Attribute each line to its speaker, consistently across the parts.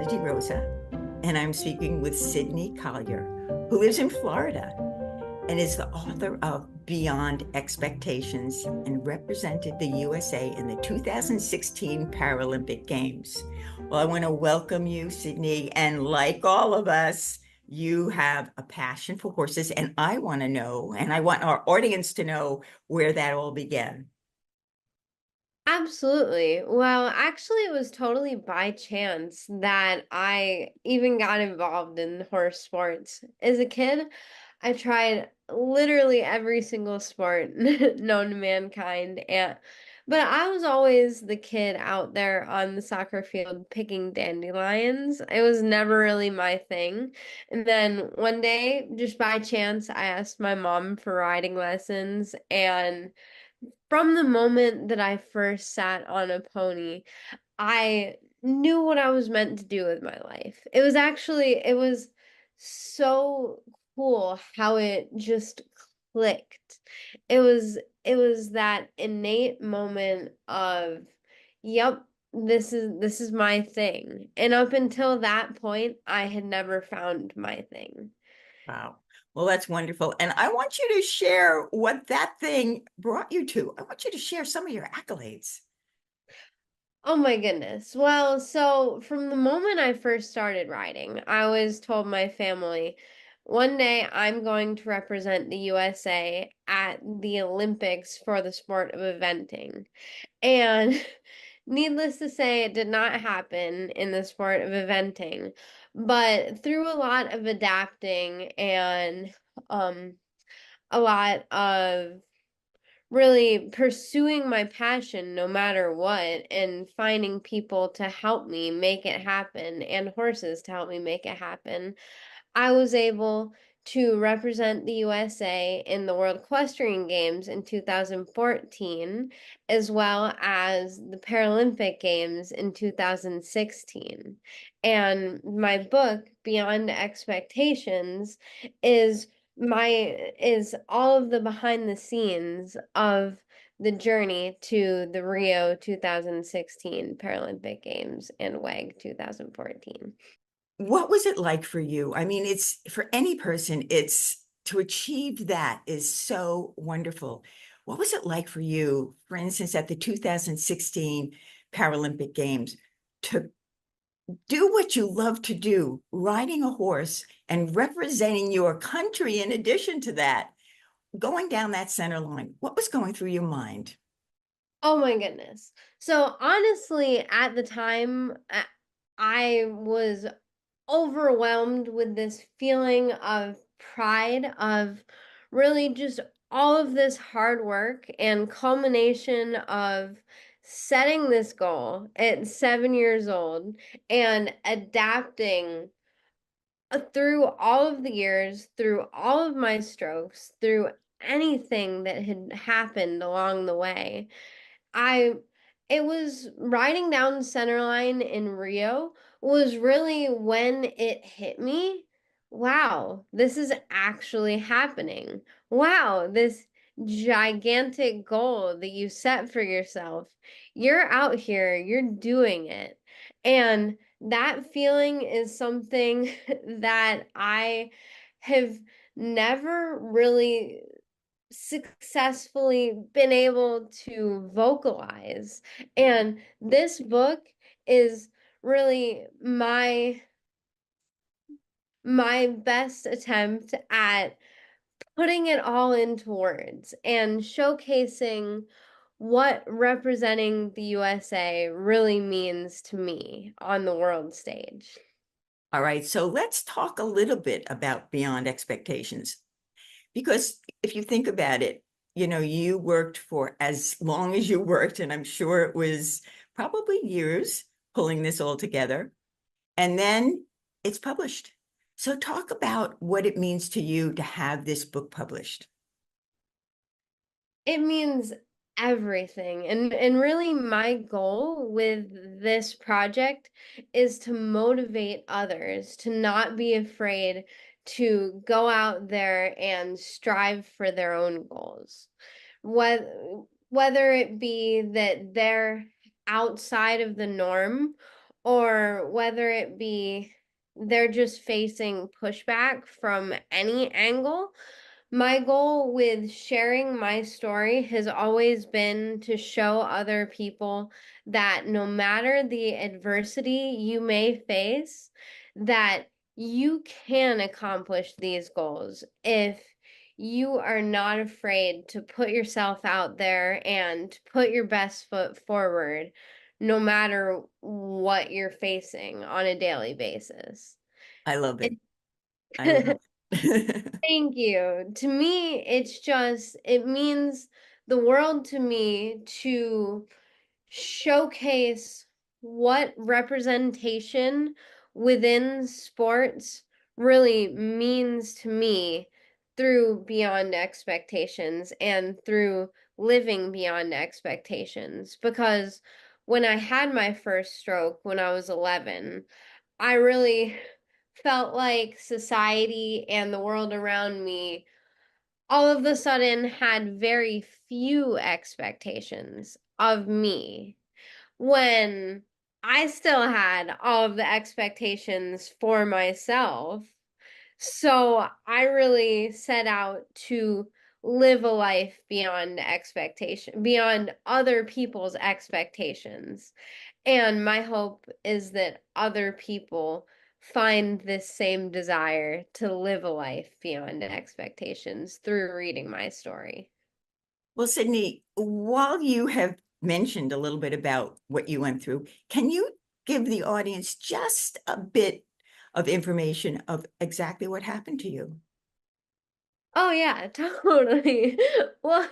Speaker 1: Identity Rosa, and I'm speaking with Sydney Collier, who lives in Florida and is the author of Beyond Expectations and represented the USA in the 2016 Paralympic Games. Well, I want to welcome you, Sydney, and like all of us, you have a passion for horses, and I want to know, and I want our audience to know where that all began.
Speaker 2: Absolutely. Well, actually, it was totally by chance that I even got involved in horse sports. As a kid, I tried literally every single sport known to mankind, and but I was always the kid out there on the soccer field picking dandelions. It was never really my thing. And then one day, just by chance, I asked my mom for riding lessons, and from the moment that I first sat on a pony, I knew what I was meant to do with my life. It was so cool how it just clicked. It was that innate moment of, yep, this is my thing. And up until that point, I had never found my thing.
Speaker 1: Wow. Well, that's wonderful. And I want you to share what that thing brought you to. I want you to share some of your accolades.
Speaker 2: Oh my goodness. Well, so from the moment I first started riding, I always told my family, one day I'm going to represent the USA at the Olympics for the sport of eventing. And needless to say, it did not happen in the sport of eventing. But through a lot of adapting and um, a lot of really pursuing my passion no matter what and finding people to help me make it happen and horses to help me make it happen. I was able to represent the USA in the World Equestrian Games in 2014, as well as the Paralympic Games in 2016. And my book, Beyond Expectations, is is all of the behind the scenes of the journey to the Rio 2016 Paralympic Games and WEG 2014.
Speaker 1: What was it like for you? I mean, it's for any person, it's to achieve that is so wonderful. What was it like for you, for instance, at the 2016 Paralympic Games, to do what you love to do, riding a horse and representing your country in addition to that, going down that center line? What was going through your mind?
Speaker 2: Oh my goodness. So honestly, at the time, I was overwhelmed with this feeling of pride of really just all of this hard work and culmination of setting this goal at 7 years old and adapting through all of the years, through all of my strokes, through anything that had happened along the way. I it was riding down the center line in Rio was really when it hit me. Wow, this is actually happening. Wow, this gigantic goal that you set for yourself. You're out here, you're doing it. And that feeling is something that I have never really successfully been able to vocalize. And this book is really my best attempt at putting it all into words and showcasing what representing the USA really means to me on the world stage.
Speaker 1: All right, so let's talk a little bit about Beyond Expectations. Because if you think about it, you know, you worked for as long as you worked, and I'm sure it was probably years pulling this all together. And then it's published. So talk about what it means to you to have this book published.
Speaker 2: It means everything. And really my goal with this project is to motivate others to not be afraid to go out there and strive for their own goals. Whether it be that they're outside of the norm or whether it be they're just facing pushback from any angle. My goal with sharing my story has always been to show other people that no matter the adversity you may face, that you can accomplish these goals if you are not afraid to put yourself out there and put your best foot forward, no matter what you're facing on a daily basis.
Speaker 1: I love it.
Speaker 2: And
Speaker 1: I love it.
Speaker 2: thank you. To me, it means the world to me to showcase what representation within sports really means to me through Beyond Expectations and through living beyond expectations. Because when I had my first stroke when I was 11, I really felt like society and the world around me all of a sudden had very few expectations of me when I still had all of the expectations for myself. So I really set out to live a life beyond expectation, beyond other people's expectations. And my hope is that other people find this same desire to live a life beyond expectations through reading my story.
Speaker 1: Well, Sydney, while you have mentioned a little bit about what you went through, can you give the audience just a bit of information of exactly what happened to you?
Speaker 2: Oh yeah, totally. Well,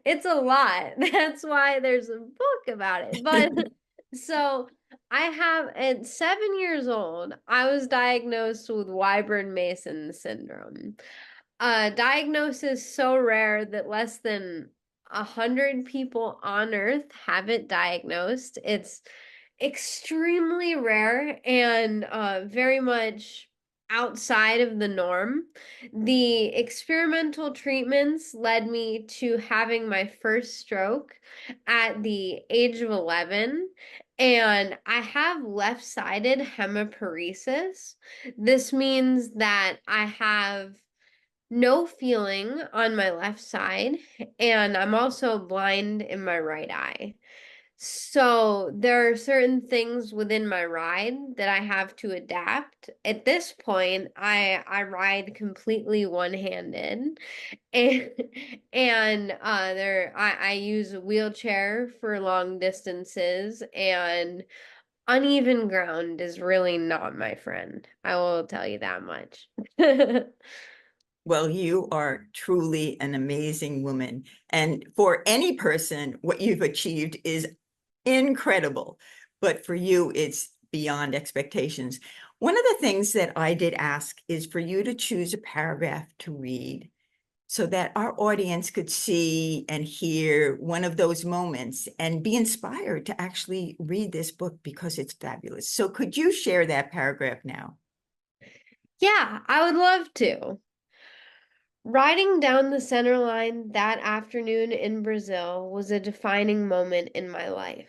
Speaker 2: it's a lot. That's why there's a book about it. But so I have at 7 years old, I was diagnosed with Wyburn-Mason syndrome. A diagnosis so rare that less than 100 people on Earth have it diagnosed. It's extremely rare and very much outside of the norm. The experimental treatments led me to having my first stroke at the age of 11. And I have left-sided hemiparesis. This means that I have no feeling on my left side, and I'm also blind in my right eye. So there are certain things within my ride that I have to adapt. At this point, I ride completely one-handed, and I use a wheelchair for long distances, and uneven ground is really not my friend. I will tell you that much.
Speaker 1: Well, you are truly an amazing woman. And for any person, what you've achieved is incredible. But for you, it's beyond expectations. One of the things that I did ask is for you to choose a paragraph to read so that our audience could see and hear one of those moments and be inspired to actually read this book because it's fabulous. So could you share that paragraph now?
Speaker 2: Yeah, I would love to. Riding down the center line that afternoon in Brazil was a defining moment in my life.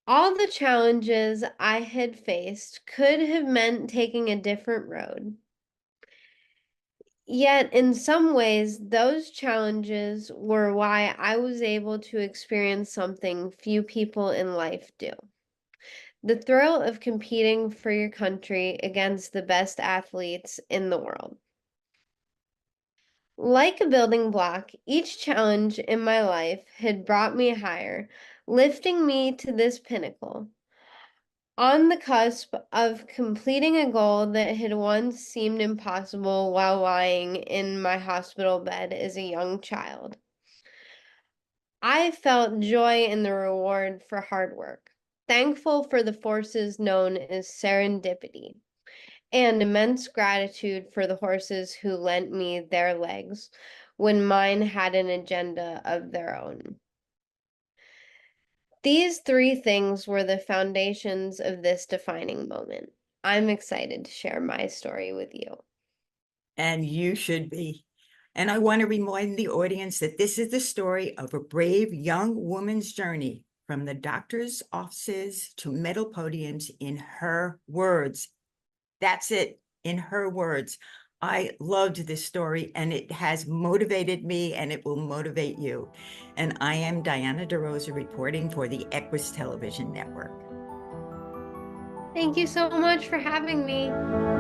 Speaker 2: All the challenges I had faced could have meant taking a different road. Yet, in some ways, those challenges were why I was able to experience something few people in life do. The thrill of competing for your country against the best athletes in the world. Like a building block, each challenge in my life had brought me higher, lifting me to this pinnacle, on the cusp of completing a goal that had once seemed impossible while lying in my hospital bed as a young child. I felt joy in the reward for hard work, thankful for the forces known as serendipity, and immense gratitude for the horses who lent me their legs when mine had an agenda of their own. These three things were the foundations of this defining moment. I'm excited to share my story with you.
Speaker 1: And you should be. And I want to remind the audience that this is the story of a brave young woman's journey from the doctor's offices to medal podiums in her words. That's it, in her words. I loved this story, and it has motivated me, and it will motivate you. And I am Diana DeRosa, reporting for the EQUUS Television Network.
Speaker 2: Thank you so much for having me.